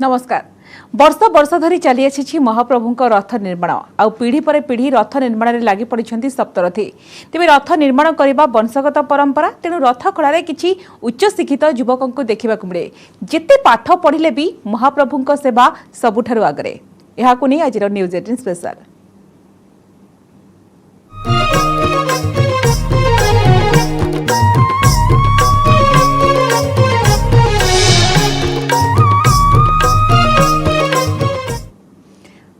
नमस्कार। वर्ष वर्ष धरी चली आसी महाप्रभु रथ निर्माण आउ पीढ़ी पर पीढ़ी रथ निर्माण में लगी पड़ती सप्तरथी। तेज रथ निर्माण करने वंशगत परंपरा तेणु रथ कलार किसी उच्च शिक्षित युवकों को देखा मिले। जिते पाठ पढ़िले भी महाप्रभु सेवा सबुठारु आगरे। यह आज न्यूज 18 स्पेशल।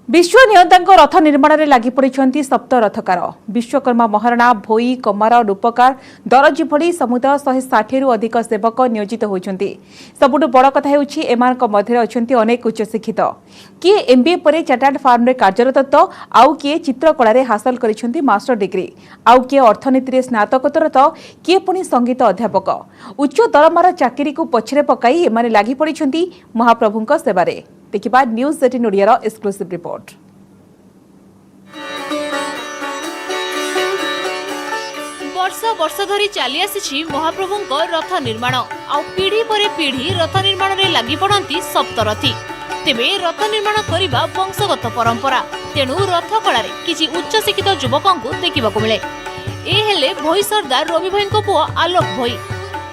विश्व नियंता रथ निर्माण में लगी पड़ती सप्त रथकार विश्वकर्मा महारणा भोई कमार रूपकार दरजी भली समुदाय 160 रु अधिक सेवक नियोजित होती। सबुठ बड़ कथा होती अनेक उच्च शिक्षित किए एमबीए पर चार्टर्ड फार्म रे कार्यरत तो आउ किए चित्रकला रे हासिल करिसेंती मास्टर डिग्री आउ किए अर्थनीति रे स्नातकोत्तर तो किए पुणी संगीत अध्यापक उच्च दरमार चाकरी को पछरे पकाई एमाने लागि पड़िसेंती महाप्रभुଙ୍କ सेवारे। देखिबा न्यूज 18 ओडियार एक्सक्लूसिव रिपोर्ट। वर्ष वर्ष धरी चली आसी महाप्रभुଙ୍କ रथ निर्माण आउ पीढ़ी पर पीढ़ी रथ निर्माण रे लागि पड़ती सप्तरथी। तेबे रथ निर्माण करने वंशगत परंपरा तेणु रथ कलार किसी उच्च शिक्षित युवकों को देखा मिले। ए हेले भोई सरदार रवि भाई पुओ आलोक भोई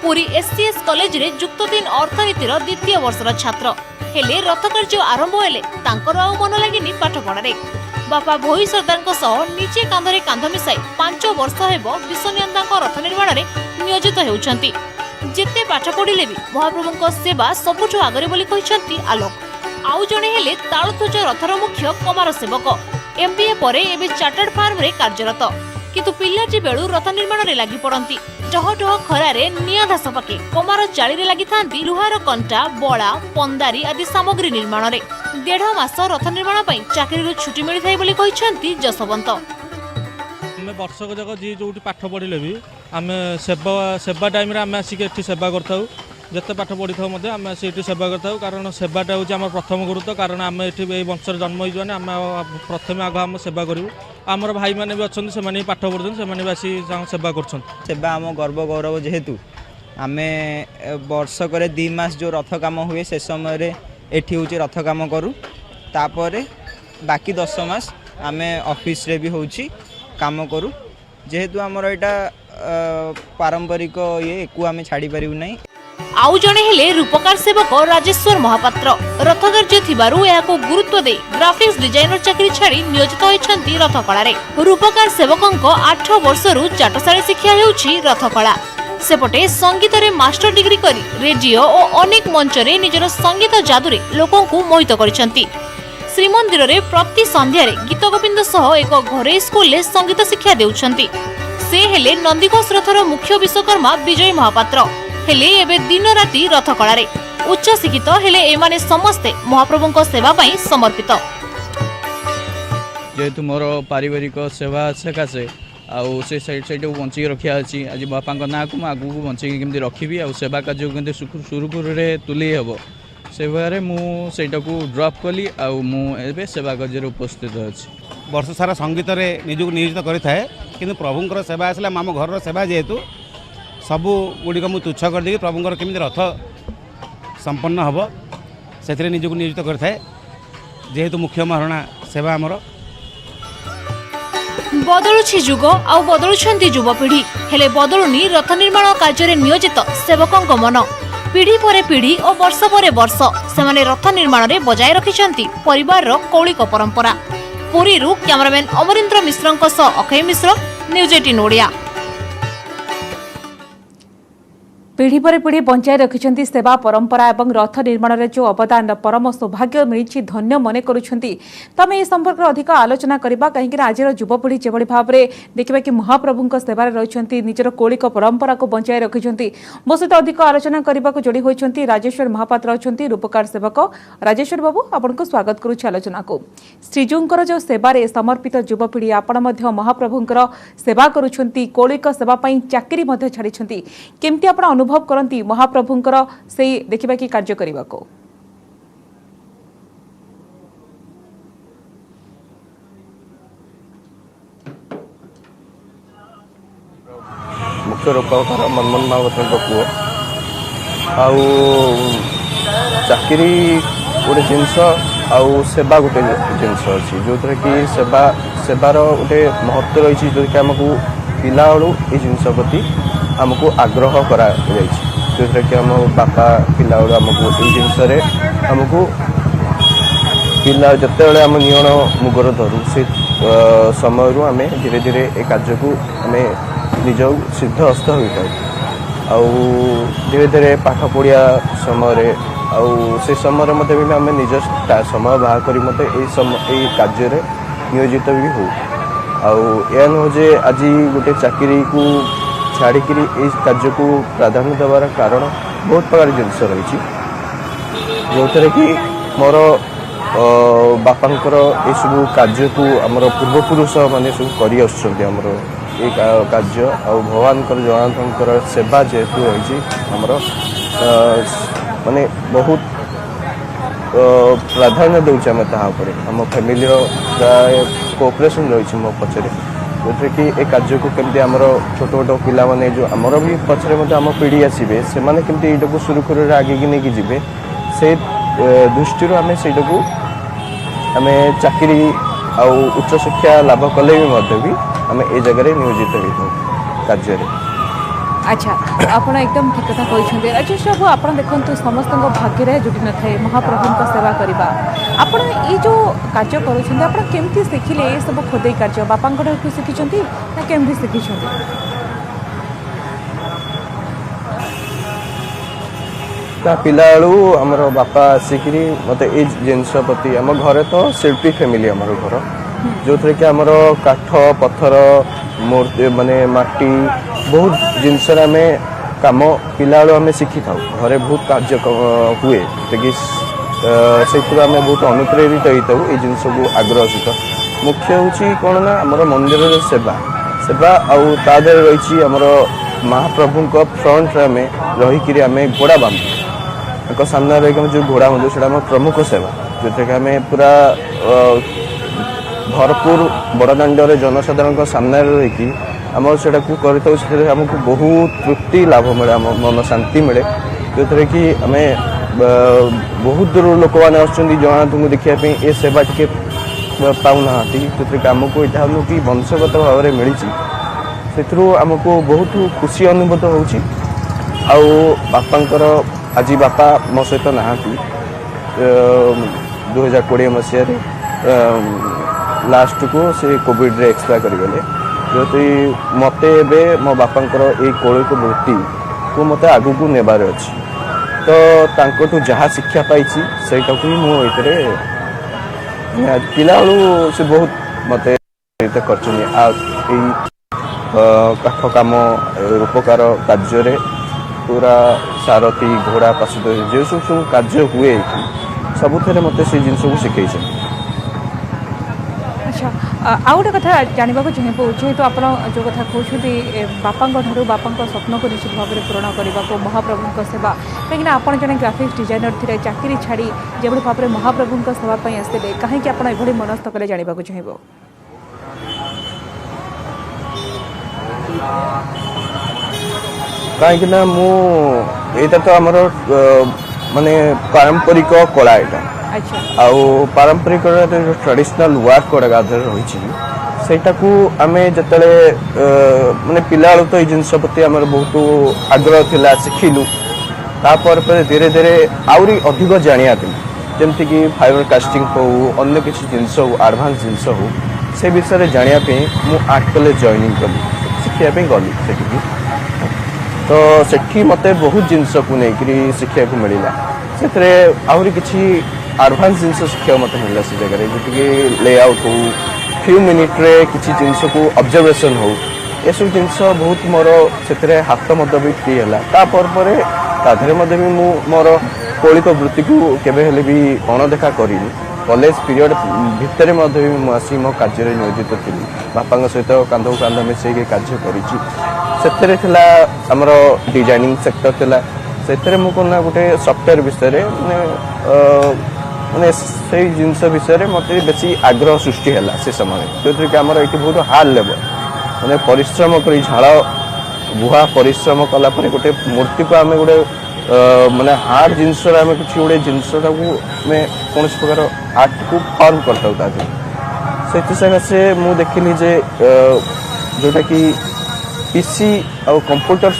पुरी एससीएस कॉलेज रे युक्त 3 अर्थनीतिर द्वितीय वर्षर छात्र हेले रथ कार्य आरंभ हेले तांकर आउ मन लागिनी पाठ पढ़ारे। बापा भोई सरदार सह निजे कांधरे कांध मिसाई 5 वर्ष हेबो विश्वनियंता रथ निर्माण में नियोजित होउछंती। जेते पाठ पढ़िले भी महाप्रभुଙ୍କ सेवा सबुठु आगरे बोली कहिसंती आलोक। आउ जणे हेले तालध्वज रथर मुख्य कमार सेवक एमबीए परे एबे चार्टर्ड फार्म रे कार्यरत किंतु पिलाटी बेलू रथ निर्माण रे लागि पड़ती। डह डह खरारे निया धास पाके कमार चाली रे लागि थांती लुहार कंटा बड़ा पंदारी आदि सामग्री निर्माण रे 1.5 मास रथ निर्माण पई चाकरी रो छुट्टी मिली थाई बोली कहिसंती जसवंत। आम वर्षक जाक जी जो पाठ पढ़िले भी आम सेवा टाइम आम आसिक एठी सेवा करथाउ। जिते पाठ पढ़ी था आम आसी सेवा करथाउ कारण सेवाटा हूँ आम प्रथम गुरुत्व कारण आम ये वंशर जन्म होने आम प्रथम आग आम सेवा करूँ। आमर भाई मैंने भी अच्छा से पाठ पढ़ुं से आसी सेवा कर सेवा आम गर्व गौरव जेहेतु आम वर्षक 2 मास जो रथ काम हुए से समय एठी हूँ रथ काम करूँ तापर बाकी 10 मास आम ऑफिस रे भी होची काम करूँ जेहेतु आमर यहाँ पारंपरिक ये को आम छाड़ी पारू नहीं। आउ जणे हेले रूपकार सेवक राजेश्वर महापात्र रथ कार्य थिबारु याको गुरुत्व दे ग्राफिक्स डिजाइनर चाकरी छाड़ी नियोजित होइछंती रथ कलारे। रूपकार सेवकंक 8 वर्षरु चाटशाळी शिक्षा हेउछि रथ कला। सेपटे संगीत रे मास्टर डिग्री करी रेडियो और अनेक मंच रे निजर संगीत जादुरे लोकों को मोहित करिछंती। श्रीमंदिर रे प्रति संध्या रे गीत गोविंद सह एक घरे स्कूल रे संगीत शिक्षा देउछंती। से हेले नंदीघोष रथर मुख्य विश्वकर्मा विजय महापात्र हेले एबे दिन राति रथ कलारे उच्च शिक्षित हेले एमाने समस्ते महाप्रभुଙ୍କ सेवा पई समर्पित। जेहेतु मोर पारिवारिक सेवा सकाशे आउ से साइड बंची रखिया अछि आज बापा ना को आगु को बंची केमती रखिबी आ सेवा कार्य केमती सुरुखुरु रे तुली हेबो से बारे मु सेटा को ड्रॉप कली आ मु एबे सेवा कार्य रे उपस्थित अछि। वर्ष सारा संगीत रे निजु नियोजित करि थाए किंतु प्रभुଙ୍କର सेवा आसला माम घर सेवा जेहेतु सबू गुड़िक मुझे तुच्छ कर दी प्रभुଙ୍କର केमिति रथ संपन्न हम से निजक नियोजित करें जेहेतु मुख्य महारणा सेवा आमर। बदलुछि जुग आउ बदलुछंती युवपीढ़ी हेले बदलुनी रथ निर्माण कार्य नियोजित सेवकों मन। पीढ़ी पर पीढ़ी और वर्ष पर वर्ष सेमाने रथ निर्माण रे बजाय रखिछंती परिवार रो कौलिक परंपरा। पुरी रु कैमरामैन अमरेंद्र मिश्रंक सह अक्षय मिश्र, न्यूज 18 ओडिया। पीढ़ी पर पीढ़ी बंचाई रखिंट सेवा परंपरा एवं रथ निर्माण में जो अवदान परम सौभाग्य मिली धन्य मन करें ए संपर्क अधिक आलोचना करवा कहीं आज युवपीढ़ी जो भाव में देखा कि महाप्रभु सेवार रही निजर कौलिक परंपरा को बंचाई रखिंट मो सहित अधिक आलोचना करने को जोड़ी होती राजेश्वर महापात्र अच्छा रूपकार सेवक। राजेश्वर बाबू आपको स्वागत करुच्ची आलोचना को। श्रीजूंकर जो सेवार समर्पित युवपीढ़ी आपण महाप्रभुंर सेवा करुँच कौलिक सेवाई चाकरी छाड़ी केमती आप अनुभव करती महाप्रभुंकर से देखिबा कि कार्य करने को। मुख्य रूपकार मनमोहन महापात्र पुओ आउ चाकरी गोटे जिनस आउ सेवा गोटे जिनस अच्छी जो थी कि सेवार गोटे महत्व रही जो कि आमको पिला बेलू ये जिनस प्रति आमको आग्रह करा जो थी कि आम बापा पिला बेलू आमको ये जिनस आमको पिला जिते आम नियण मुगर धरू से समय आम धीरे धीरे ए कार्य को आम निज सिद्ध हस्त होता आउ धीरे धीरे पाठ पढ़िया समय से समय मत भी आम निज समय बाहर कर मत कार्य नियोजित भी हो या नुह जे आज गोटे चाकरी को छाड़िकी कार्य को प्राधान्य देवार कारण बहुत प्रकार जिनस रही जो थे कि मोर बापांकर ये सब कार्य को आमर पूर्वपुरुष माने सब कर कार्य आ भगवान जगन्नाथ सेवा जेहेतु रही आमर माने बहुत प्राधान्य दूचे आम तापर आम फैमिली प्राय कोऑपरेशन रही मो पचरे जो कि ए कार्य को केमती आमर छोट छोट पिला माने जो आमर भी पचरे आम पीढ़ी आसबे से माने केमती एटा को सुरखुर आगे नहीं जी से दृष्टि आम से आम चाकरी आउ उच्च शिक्षा लाभ कले भी आम ए जगह नियोजित होता कार्य। अच्छा आपण एकदम ठीक कथा कहते राजेश बाबू आप देखते समस्त भाग्य जुटी न थाए महाप्रभु सेवा करवा आपण ये जो कार्य करमती शिखिले ये सब खोदे कार्य बापा शिखी ना केमती शिखी पिला बेलू आमर बापा आसिकी मत ये जिनस प्रति आम घर तो शिल्पी फैमिली आमर घर जो थे कि आमर काठ पत्थर मूर्ति माने माटी बहुत जिनस आम कम पिला बेलू आम शिखी था घरे बहुत कार्य हुए से आम बहुत अनुप्रेरित होता ये जिनस को आग्रह सहित मुख्य हूँ कौन ना आमर मंदिर सेवा सेवा आदर रही आमर महाप्रभु फ्रंट आम रहीकि आम घोड़ा बांधु सामने रही जो घोड़ा बांधु से प्रमुख सेवा जो थे कि आम पूरा भरपूर बड़दाण्डे जनसाधारण सामने रहीकि आम से आमको बहुत तृप्ति लाभ मिले आम मन शांति मिले जो थे कि आम बहुत दूर लोक मैंने जगन्नाथ को देखापी ये सेवा टी पाऊना जो थे कि आमको यहाँ कि वंशगत भाव में मिली से आमको बहुत खुशी अनुभूत होपांकर आज बापा मो सहित ना 2020 मसीह लास्ट को से कोविड रे एक्सपायर करगले जो मत मो बापांकर ये कौलिक वृत्ति को मत आगु को नेबार अच्छी तो तांको जहाँ शिक्षा पाई सेटा को मुझे पिला बेलू से बहुत मत कर काठ कम रूपकार कार्य पूरा सारथी घोड़ा पशु जो सब कार्य हुए सबुथ मत से जिनस को शिखे। अच्छा आउ गोटे कथा जानवा चाहबू जेहेतु आप जो कथा कहते बापा बापा स्वप्न को निश्चित भाव में पूरण करने को महाप्रभु सेवा कहीं आप जन ग्राफिक्स डिजाइनर थे चाकरी छाड़ी जो भाव में महाप्रभु सेवाई आसते कहीं आप मनस्थ कले जानवा चाहब कहीं मुझा तो आमर माने पारंपरिक कला यहाँ आउ पारंपरिक जो ट्रेडिशनल वर्क गुड़ा रही को आम जिते माने पिला तो ये जिनस प्रति आम बहुत आग्रह थिला शिखिलु तापर धीरे धीरे आहरी अधिक जानिया जमती कि फाइबर कास्टिंग हो अन्य किसी जिनस हो एडवांस जिनस हो से विषय जानापी मु आर्ट कॉलेज जॉइनिंग कली शिखापी गली से तो सेठी मते बहुत जिनस को लेकिन शिखा को मिलला से आहरी किसी एडवांस जिनस शिखा मत मिलला से जगह जी लेआउट हो फ्यू मिनिट रे किसी जिनस को ऑब्जर्वेशन हो ये सब जिनस बहुत मोर से हाथ मत भी फ्री है तापर भी मोर कौलिक वृत्ति को केबे हेले भी अणदेखा करी कॉलेज पीरियड भितर भी आसी मो कार्य नियोजित थी बापा सहित कांध को कांध मिसई कार्य करी आमर डिजाइनिंग सेक्टर थिला से मुझे गोटे सफ्टवेयर विषय माने से जिनस विषय मत बेसी आग्रह सृष्टि है से समय जो कि आमर ये बहुत हार्ड लेवल माने परिश्रम कर झाड़ बुहा परिश्रम कलापर गोटे मूर्ति को आम गोटे माने हार्ड जिनस आम कुछ गोटे जिनसा कौन प्रकार आर्ट को फॉर्म करता से सकाशे मुझे देखिली जे जोटा कि पीसी और कंप्यूटर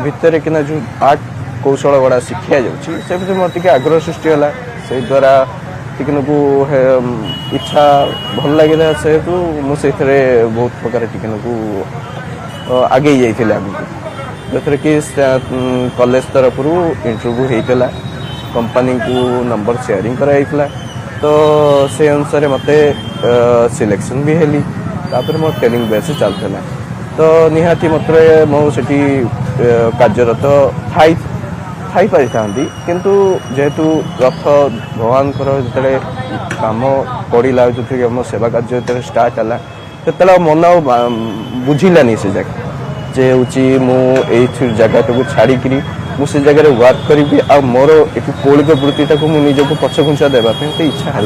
भितर किना जो आर्ट कौशल गुड़ा शिखा जाऊँगी मोर टे आग्रह सृष्टि है से द्वारा टिके इच्छा भल लगे सेहेतु मुझे बहुत प्रकार टिके आगे जाइए आगे जो कि कॉलेज तरफ इंटरव्यू होता कंपनी को नंबर शेयरिंग कराइला तो से अनुसार मत सिलेक्शन भी हेली तापर मोर ट्रेनिंग बेस चलता तो निहाती मात्रे मुझे कार्यरत थाई पारि था किंतु जेहेतु रथ भगवान जो काम पड़ा जो आम सेवा कार्य जो स्टार्ट है मन बुझिलानी से जगह जे हूँ मुझे जगह को छाड़ी मुझे जगह वर्क करी आ मोर ये कौलिक वृत्तिटा को निजक पछ घुंचा देवाई तो इच्छा है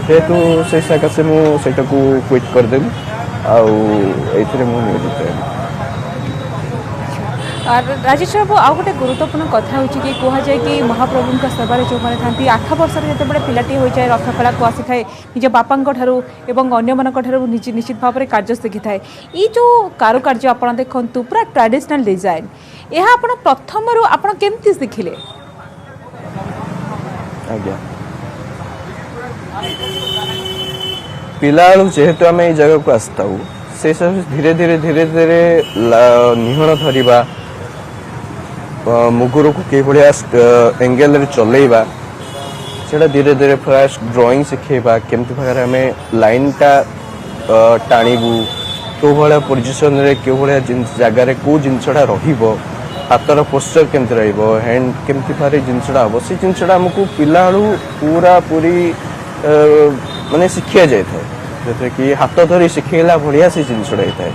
जेहेतु से सकाशे मुझे क्विट करदेवी आउ नियोजित है। राजेश बाबू आउ गोटे गुरुत्वपूर्ण कथा हो कि कहुए कि महाप्रभु सेवार जो मैंने था 8 वर्ष जो पिलाटी हो जाए रथखला को आसी थाए निज बापा निश्चित भाव में कार्य शिखी थाए ये जो कारुकार्य आप देखु पूरा ट्रेडिशनल डिजाइन यह आप प्रथम आप केमती शिखिले? आज्ञा पिला जेहेतु आम ये जगह को आसता से सब धीरे धीरे धीरे धीरे निहण धरवा मुगुर को कि एंगेल चलैबा से धीरे धीरे फास्ट ड्राइंग शिखेबा केमती प्रकार आम लाइन टा टाणीबू क्यों भाया पोजिशन रे क्यों भाया जगार कौ जिनसा रहिबो हाथर पोस्चर केमती रहिबो हैंड केमती भारे जिनसा हम से जिनसा आमको पिला पूरा पूरी माने शिखा जाए जो कि हाथ धरी शिखेला भाया से जिनसा होता है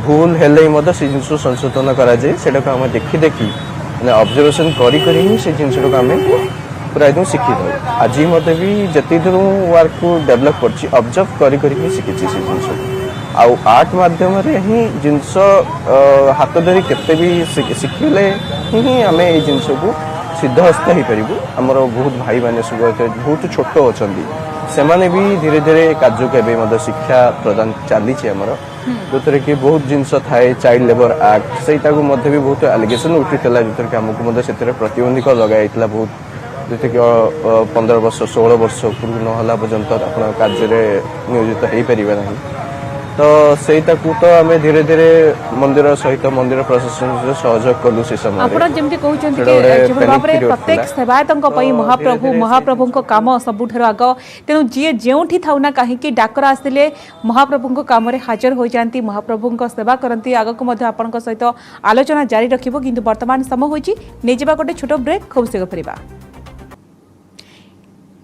भूल हेल्ले से जिन संशोधन कराए से देखी देखी मैंने ऑब्जर्वेशन करी से जिनसा आम पूरा एकदम शिखी दे आज भी जिते दूर वर्क को डेवलप कर ऑब्जर्व करी शिखी से जिन आउ आर्ट मध्यम ही जिनस हाथ धरी केते भी शिखिले ही आम ये जिनस को सिद्धहस्त हो पारू आमर बहुत भाई मैंने सब बहुत छोट अच्छा से माने भी धीरे धीरे कार्य के शिक्षा प्रदान चली जो कि बहुत जिनस थाए चाइल्ड लेबर एक्ट से भी बहुत एलिगेशन उठीला जो कि आमको से प्रतिबंधक लगाई बहुत जो कि 15 वर्ष 16 वर्ष पूर्व ना पर्यंत आप कार्य नियोजित हो पारे ना तो सेटा को तो आम धीरे धीरे मंदिर सहित मंदिर प्रशासन सहयोग कलु से समय प्रत्येक सेवायत महाप्रभु काम सबुठ आग तेणु जी जो थाउना कहीं डाकर आसिले महाप्रभु काम हाजर हो जाती महाप्रभु सेवा करती आग को आपण सहित आलोचना जारी रखिबो किंतु वर्तमान समय होची नै जेबा गोटे छोट ब्रेक खूब शीघ्र फेरिबा।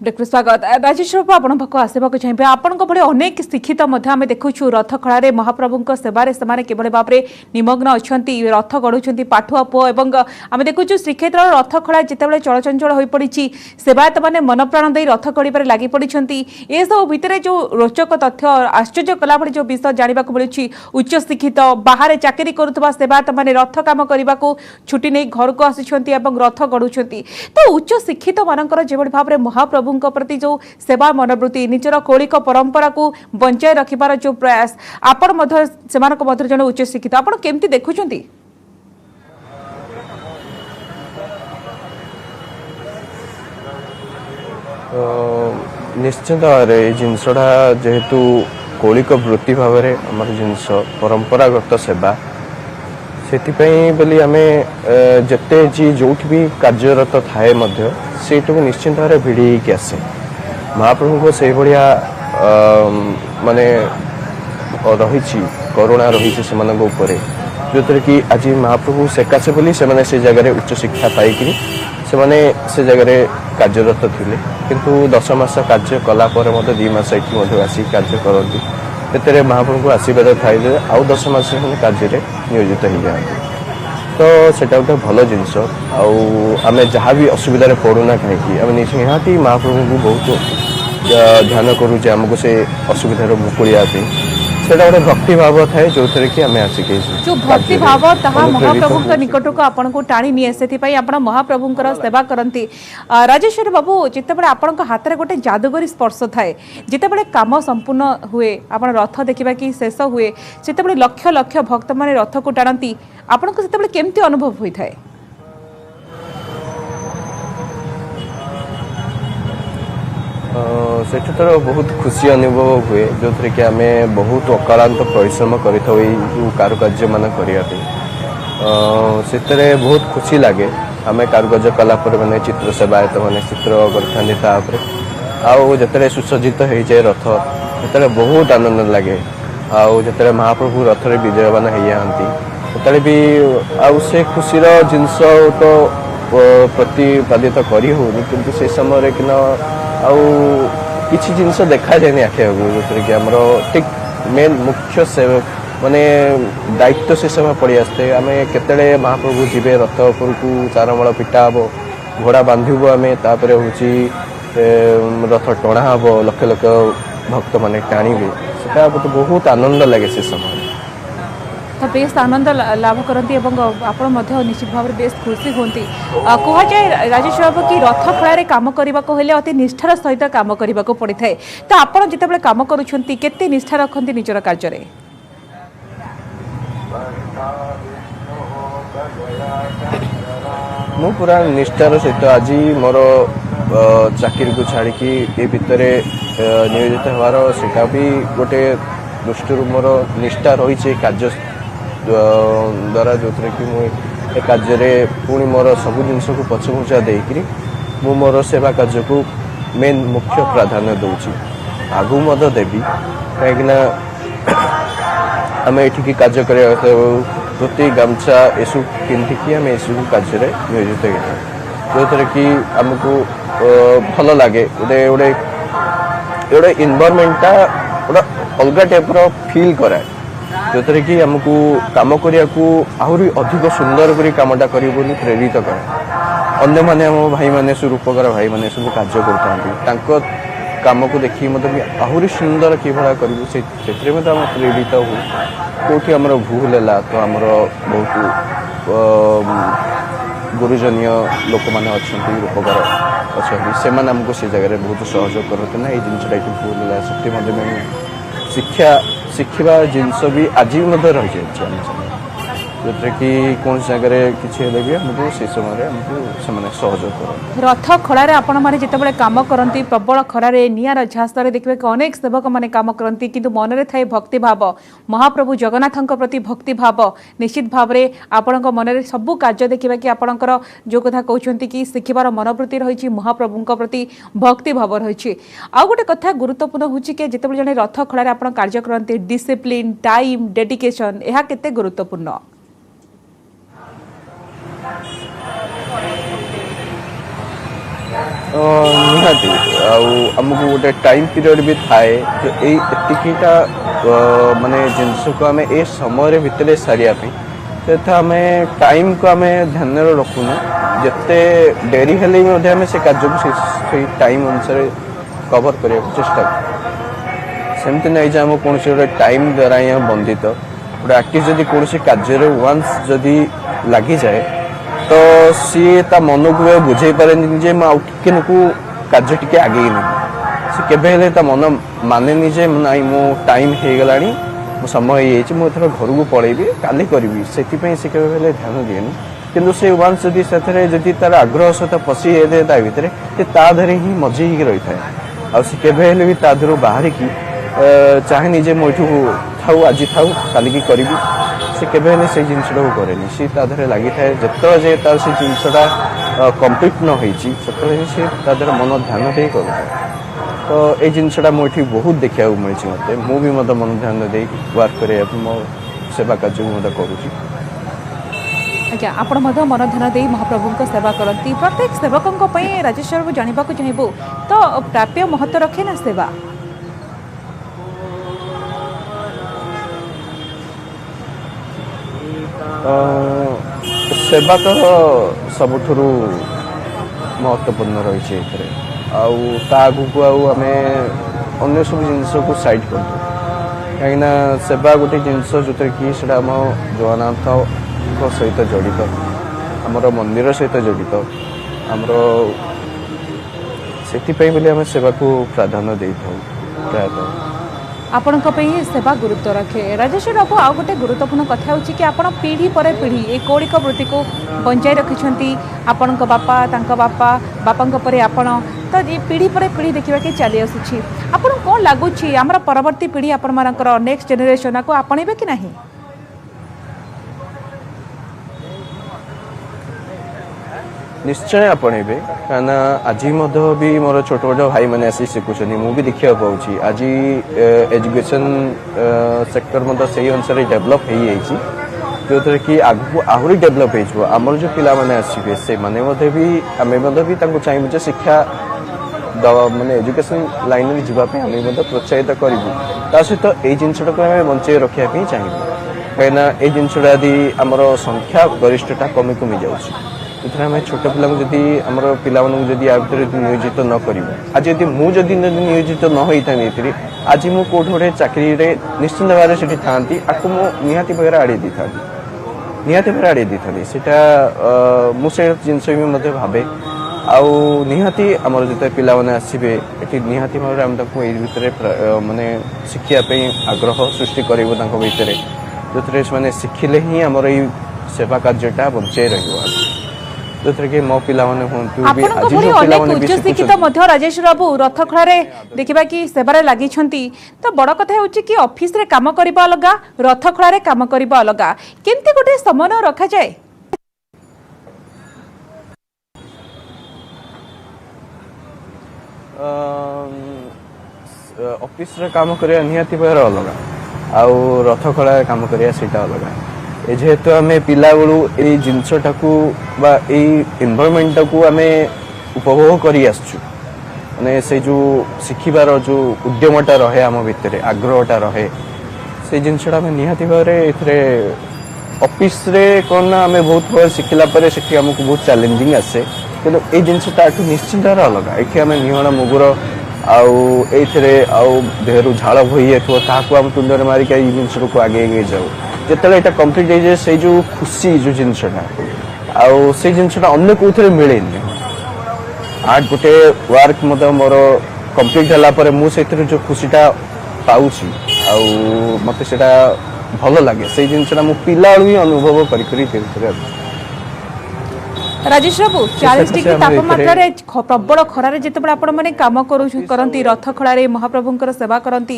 ब्रेक स्वागत राजेश बाबू आपण पाक आसवाक चाहिए आपण भले अनेक शिक्षित आम देखु रथ खड़ा महाप्रभु सेवार से किभली भाव में निमग्न अच्छा रथ गढ़ुं पाठुआ पुओ और आम देखु श्रीक्षेत्र रथ खड़ा जिते चलचंचल हो पड़ी सेवायत मैंने मन प्राण दे रथ गढ़ लगी पड़ी ये सब भितर जो रोचक तथ्य आश्चर्य कला भाई जो विषय जानवा मिलूँ उच्च शिक्षित बाहर चाकरी करुवा सेवायत मैंने रथ काम करने को छुट्टी नहीं घर को आसुँच रथ गढ़ुं तो उच्च शिक्षित मानकर जो भाव में महाप्रभु प्रति जो सेवा मनोवृत्ति निजर कौलिक परंपरा को बंचाई रखिबार जो प्रयास आपण जन उच्च शिक्षित आपण केमती देखुछंती? निश्चित भाव जिनसटा जेहेतु कौलिक वृत्ति भाव में आम जिनस परंपरागत सेवा से बोली आम जिते जी जो भी कार्यरत थाए से निश्चित भाव में भिड़ी आसे महाप्रभु को से भाया माने रही करुणा रही जो कि आज महाप्रभु सेकासे बोली से जगह उच्च शिक्षा पाई से जगह कार्यरत थे किंतु 10 मास कार्य कलापर 2 मास ये आसिक कार्य करती से महाप्रभु को आशीर्वाद थाए आउ 10 मास कार्य नियोजित हो जाए तो सेटा गोटे भल जिनस आम जहाँ भी असुविधा पड़ूना कहीं आम निहाती महाप्रभु को बहुत ध्यान करूँ आमको से असुविधार मुकुलिया ସେଇଟା ଗୋଟେ ଭକ୍ତି ଭାବ ଥାଏ ଯୋଉଥିରେ କି ଆମେ ଆସିକି जो भक्ति भाव ताहा महाप्रभुଙ୍କ निकटକୁ ଆପଣଙ୍କୁ ଟାଣି ନିଏ ସେଥିପାଇଁ ଆପଣ ମହାପ୍ରଭୁଙ୍କର ସେବା କରନ୍ତି ରାଜେଶ୍ୱରୀ ବାବୁ ଯେତେବେଳେ ଆପଣଙ୍କ ହାତରେ ଗୋଟେ ଯାଦୁଗରୀ ସ୍ପର୍ଶ ଥାଏ ଯେତେବେଳେ କାମ ସମ୍ପୂର୍ଣ୍ଣ ହୁଏ ଆପଣ ରଥ ଦେଖିବା କି ଶେଷ ହୁଏ ସେତେବେଳେ ଲକ୍ଷ ଲକ୍ଷ ଭକ୍ତମାନେ ରଥକୁ ଟାଣନ୍ତି ଆପଣଙ୍କୁ ସେତେବେଳେ କେମିତି ଅନୁଭବ ହୋଇଥାଏ ସେଠି ତ ବହୁତ ଖୁସି ଅନୁଭବ ହୁଏ ଯୋଉଥିରେ କି ଆମେ ବହୁତ ଅକ୍ଳାନ୍ତ ପରିଶ୍ରମ କରିଥାଉ ଏଇ ଯେଉଁ କାରୁକାର୍ଯ୍ୟ ମାନ କରିବା ପାଇଁ ସେଥିରେ ବହୁତ ଖୁସି ଲାଗେ ଆମେ କାରୁକାର୍ଯ୍ୟ କଲା ପରେ ମାନେ ଚିତ୍ର ସେବାୟତ ମାନେ ଚିତ୍ର କରିଥାନ୍ତି ତା ଉପରେ ଆଉ ଯେତେବେଳେ ସୁସଜ୍ଜିତ ହେଇଯାଏ ରଥ ସେତେବେଳେ ବହୁତ ଆନନ୍ଦ ଲାଗେ ଆଉ ଯେତେବେଳେ ମହାପ୍ରଭୁ ରଥରେ ବିଜୟମାନ ହେଇଯାଆନ୍ତି ସେତେବେଳେ ବି ଆଉ ସେ ଖୁସିର ଜିନିଷ ତ ପ୍ରତିପାଦିତ କରି ହେଉନି କିନ୍ତୁ ସେ ସମୟରେ କିନା ଆଉ କିଛି ଜିନିଷ ଦେଖାଯାଏନି ଆଖି ଆଗକୁ ଯେଉଁଥିରେ କି ଆମର ଠିକ୍ ମେନ୍ ମୁଖ୍ୟ ମାନେ ଦାୟିତ୍ୱ ସେ ସମୟ ପଡ଼ି ଆସିଥାଏ ଆମେ କେତେବେଳେ ମହାପ୍ରଭୁ ଯିବେ ରଥ ଉପରକୁ ଚାରମଳ ପିଟା ହେବ ଘୋଡ଼ା ବାନ୍ଧିବୁ ଆମେ ତାପରେ ହେଉଛି ରଥ ଟଣା ହେବ ଲକ୍ଷ ଲକ୍ଷ ଭକ୍ତମାନେ ଟାଣିବେ ସେଟା ବହୁତ ଆନନ୍ଦ ଲାଗେ ସେ ସମୟରେ तो बेस आनंद लाभ करती आपण निश्चित भाव बेस खुशी होती कहुए राजेश बाबू कि रथ खड़े कम करने को हेले अति निष्ठार सहित कम करने को पड़ी थाए तो आपड़ जिते कम करते निष्ठा रखती निजर कार्य मु पूरा निष्ठार सहित आज मोर चाकरी को छाड़ी ए भितर नियोजित होवार सेटा भी गोटे दृष्टि मोर निष्ठा रही कार्य द्वारा जो कि मुझे कार्य पुणी मोर सब जिन को पछघुचा देकरी मु मोर सेवा कार्य को मेन मुख्य प्राधान्य दूची आगु मद देवी कहीं आम ये कार्य करने धोती गामछा एसबू पिंधिकी आम एसबू कार्य नियोजित होता जो कि आमको भल लगे गोटे गोटे गोटे इनवायरमेंटा गोटे अलग टाइप फिल कराए जो कि आमको कम करने को आहरी अधिक सुंदर कर कमटा कर प्रेरित करे अन्य मैंने आम भाई मैंने रूपकार भाई मैंने सब कार्य करता कम को देखिए मतलब भी आहरी सुंदर कि भाया करूँ से प्रेरित हो कौटी आमर भूल है तो आमर बहुत गुरुजनीय लोक मैंने अच्छा रूपकार अच्छा से आमको से जगह बहुत सहयोग करते ना ये जिनटा भूल है से शिक्षा शिखा जिनस भी आज भी रही जाए जो कि कौन जगह किसी भी आमको से समय आमको सहयोग कर रथ खड़े आपण मैंने जिते कम करती प्रबल खरारे निआर झासरे देखिए कि अनेक सेवक मैंने कम करती किंतु मन में थाए भक्ति भाव महाप्रभु जगन्नाथ प्रति भक्ति भाव निश्चित भाव में आपण मन में सबू कार्य देखा कि आपणकर जो कथा कहते कि शिखबार मनोवृत्ति रही महाप्रभु प्रति भक्ति भाव रही आउ गोटे कथा गुरुत्वपूर्ण होची कि जिते जड़े रथ खड़े आप कार्य करते डिसिप्लिन टाइम डेडिकेशन यह केते गुरुत्वपूर्ण निहाती आमको गोटे टाइम पीरियड भी थाए जो एतिकीटा माने जिनस को आम ए समय भितर सारिया आम टाइम को आम ध्यान रखुना जिते डेरी हेले आम से कार्य को टाइम अनुसार कवर करने को चेष्टा सेमती नहीं आम कौन गोटे टाइम द्वारा ही बंधित गोटे आर्टिस्ट जदि कौन कार्य वन्स जदि लगी जाए तो सी ता मन को बुझे पारे जे को कार्य टी आगे नहीं सी के मन माने जे नाई मो टाइम हो गला मो समय मुझे घर को पलैबी काली करी से ध्यान दिएनि किंतु से वन्स जदि तार आग्रह सहित पशि जाए भितर तादे ही मजी रही था आगे भी तादर बाहर की चाहे निजे मोठू थाऊ आज थाऊ काली की करी से केबे से जिनसा को करे सी तादे लगी थाए जिते जे तार से जिनसा कम्प्लीट न होती से तादर मन ध्यान दे कर तो ये जिनसा मुझे बहुत देखा मिली मत मुझे मन ध्यान दे वर्क कर मो सेवा कार्य करुँच आज्ञा आपण मन ध्यान दे महाप्रभु सेवा करती प्रत्येक सेवकों राजेश बाबू जानवा चाहबू तो प्राप्य महत्व रखे ना सेवा सेवा तो सबुठ महत्वपूर्ण रही आगू आम अन्य सब जिन को साइड कर कहीं सेवा गोटे जिनस जो कि आम जगन्नाथ सहित जड़ित आमर मंदिर सहित जड़ित आमर से आम सेवा को प्राधान्य दे प्रायतः आपण सेवा गुरुत्व रखे। राजेश्वर बाबू आउ गोटे गुरुत्वपूर्ण कथा होची कि आपण पीढ़ी पर पीढ़ी ए कौलिक वृत्ति को बंचाई रखिछंती। आपण बापा तांका बापा बापा परे आपण तो ये पीढ़ी पर पीढ़ी देखा कि चली आसुची। आपण कौन लगुच आमर परवर्ती पीढ़ी आपण मानकर नेक्स्ट जेनेरेशन को आपणेबे कि नहीं? निश्चय आपणेबे कहना आज भी मोर छोट छोट भाई मैंने आसी शिखुं मुझे देखा पाऊँ आज एजुकेशन सेक्टर से अनुसार डेभलप हो जो थे कि आगू आहरी डेभलप हो आमर जो पिला माने आसबे से माने भी आम भी चाहिए शिक्षा माने एजुकेशन लाइन में जावाई आम प्रोत्साहित करूँ ता सहित ये जिनटा को आम बंचाई रखापी चाहिए कहीं ये जिनटा यदि आमर संख्या गरिष्ठता कमी कमी जाऊँगी आम छोट पिला जदि आम पिला जदि आ भर नियोजित न कर आज यदि मुझे नियोजित न होता आज मुझे कौट गोटे चाकरी निश्चिंत भाव से था आपको निहाती भाव आड़े दी था निहाती भाव आड़े दी था से मुझे जिनस भी भावे आउ निहाती आमर जो पिला आसबे ये निहाती भाव आम भितर माने शिखापी आग्रह सृष्टि करूँ भितर जो थे शिखिले ही आमर ये सेवा कार्यटा बंचाई जो थे कि मो पिला शिक्षित राजेश्वर बाबू रथखड़ा देखा कि सेवार लगी तो बड़ कथा हो कि ऑफिस रे काम करबा अलग रथखड़ा काम करबा अलग केमती गोटे समन्वय रखा जाए? ऑफिस रे काम करिया निहाती भाव अलग आउ रथखड़ा काम करिया सेटा अलग जेहेतु आम पिला बेलू ये जिनसटा को इन्वायरमेंट को आम उपभोग करी आसचु माने से जो शिखिबार जो उद्यमटा रहे आम भितर आग्रहटा रहे से जिनसटा आम निहाती भाव ऑफिस रे कौन आम बहुत भाव शिखला आमको बहुत चैलेंजिंग आसे कि ये जिनसटा निश्चिंत अलग ये आम निहण मुगुर आउ देहरु झाड़ बोही आम तुंड मारिक ये जिन को आगे जाऊ जिते यहाँ कम्प्लीट हो से जो खुशी जो जिनसा आउ से जिनसा अन्य कौन मिले आर्ट गोटे वर्क मोर कम्प्लीट है मुझे जो खुशीटा पाऊँ मत से भल लगे से जिनसा मु पिला ही अनुभव कर राजेश बाबू 40 डिग्री तापमात्रा प्रबल खरार जिते आप काम करती रथखड़ा महाप्रभुंर सेवा करती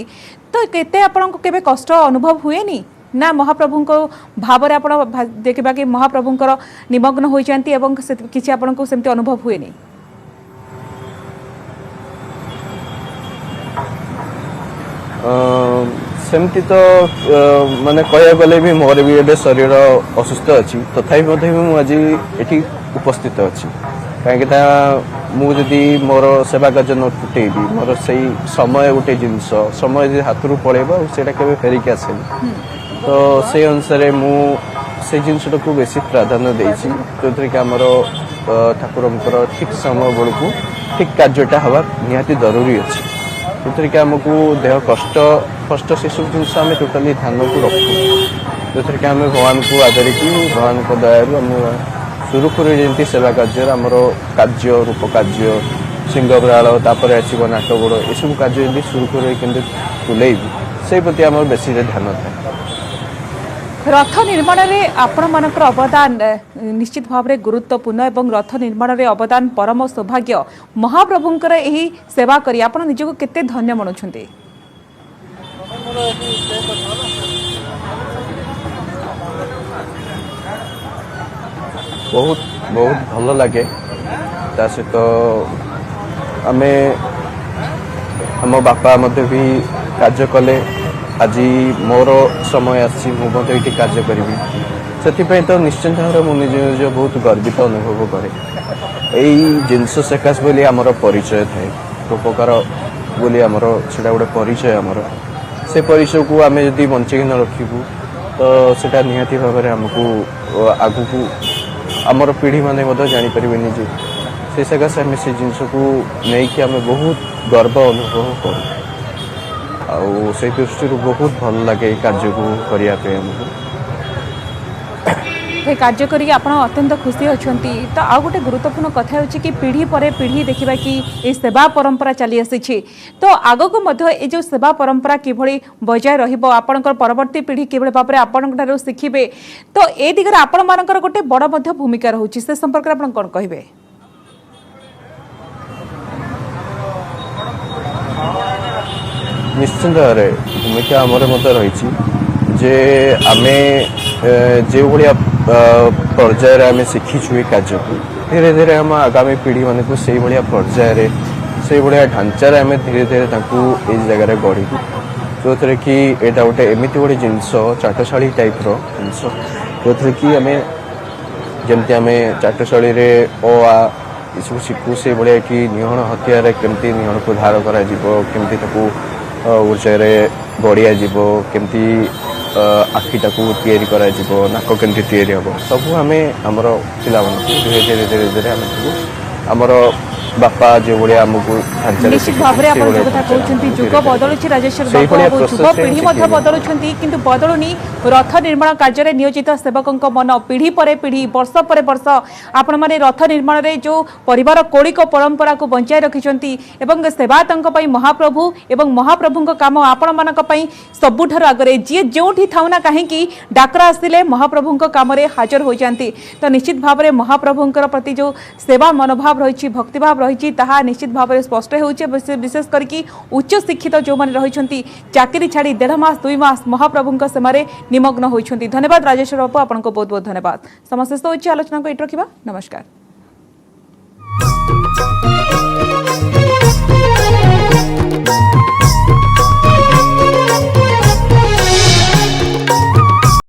तो केते आपन केबे कष्ट अनुभव हुए नी ना महाप्रभु को भाव देखा कि महाप्रभुंर निमग्न होती किसी आपन को सेमती अनुभव हुए नी? सेमती तो माने कह गले भी मोर भी ये शरीर असुस्थ अच्छी तथापि मुझे आज ये उपस्थित अच्छी कहीं मुझे मोर सेवा कार्य न टुटेबी मोर से समय गोटे जिनस समय यदि हाथ रू पड़ेगा से फेरिक आसे तो से अनुसार से जिनटा को बेसी प्राधान्य देसी जो थे कि आमर ठाकुर ठीक समय बेलू ठीक कार्यटा हवा निहाती जरूरी अच्छी जो थे कि आमको देह कष्ट कष्ट से सब जिन आम टोटाली ध्यान को रखू जो थे कि आम भगवान को आदरिकी भगवान को दयारू आम सुरुखुरी जमी सेवा कार्य आमर कार्य रूप कार्य सिंहब्राल तापर आसो नाटगोड़ यू कार्य जमी सुरुखुरी केमती तुलेबू से प्रति आम बेसी ध्यान थाए। रथ निर्माण में आपण मानकर अवदान निश्चित भाव में गुरुत्वपूर्ण एवं रथ निर्माण में अवदान परम सौभाग्य महाप्रभुंकर यही सेवा करी आपण निजको केते धन्य मनुछन्ते? बहुत बहुत भल लगे ता सहित आम आम बापा मध्य भी कार्य कले आज मोर समय आसी कार्य करी से तो निश्चिंत भाव मुझे निज बहुत गर्वित अनुभव करे यही जिनस सेकाश बोली आमर परिचय थाए रूपकार बोली आमर से गोटे परिचय आमर से परिचय को आम जदि बंचेक न रखू तो सेटा निहाती भाव में आमको आगु को आमर पीढ़ी माने जापर जे से सकाशे आम से जिनस को लेकिन आम बहुत गर्व अनुभव करूँ आउ से दृष्टि बहुत भल लगे कार्य को करने आमको ये कार्य करी आपण अत्यंत खुशी अछंती। तो आ गोटे गुरुत्वपूर्ण कथा होची कि पीढ़ी पर पीढ़ी देखिबा कि ए सेवा परंपरा चली आसी तो आगक मध्य ए जो सेवा परंपरा किभଳି बजाय रहिबो आपणकर परवर्ती पीढ़ी किभଳି भाबरे आपणकटारो शिखिबे तो ए दिगरे आपण मानकर गोटे बड़ मध्य भूमिका रहउची से संपर्क रे आपण कोन कहिबे? निश्चिंत भाव भूमिका आमर मत रही जे आमे जो भाया पर्यायर आम शिखीचु ये कार्य को धीरे धीरे आम आगामी पीढ़ी मान को से भाया पर्यायर से भाया ढांचार आम धीरे धीरे ये जगार गढ़ू जो थे कि यहाँ गोटे एमती गोटे जिनस चाटशाली टाइप जिनस जो थे कि आम जमती आम चाटशाली ओ आ ये सब शिखु से भाया कि निहण हथियार केमती निहण को धार करमती ऊर्जा गड़िया जीव केमती आखिटा को तैयारी करा जीवो नाक केमती तैयारी हम सब आम आमर पिला धीरे धीरे धीरे धीरे आम आमर बापा जो भाया आमको निश्चित भाव में आप जो कथा कहते जुग बदलुची राजेश्वर बाबू युव पीढ़ी बदलुंट कि बदलुनी रथ निर्माण कार्य में नियोजित सेवकों मन पीढ़ी पर पीढ़ी वर्ष पर वर्ष आपण मैंने रथ निर्माण में जो परिवार कौलिक परंपरा को बंचाई रखिंट सेवातंक महाप्रभु एवं महाप्रभु काम आपण मान सबुठार आगे जी जो थाउना कहीं डाकरा आसिले महाप्रभु काम हाजर हो जाती तो निश्चित भाव में महाप्रभुंर प्रति जो सेवा मनोभाव रही भक्तिभाव रही निश्चित भाव में स्पष्ट होचे विशेष करके उच्च शिक्षित जो मैंने रही चाकरी छाड़ी 1.5 मास 2 मास महाप्रभु सेमारे निमग्न होती। धन्यवाद राजेश्वर बाबू आपको बहुत बहुत धन्यवाद। समस्त आलोचना को ये रखा। नमस्कार।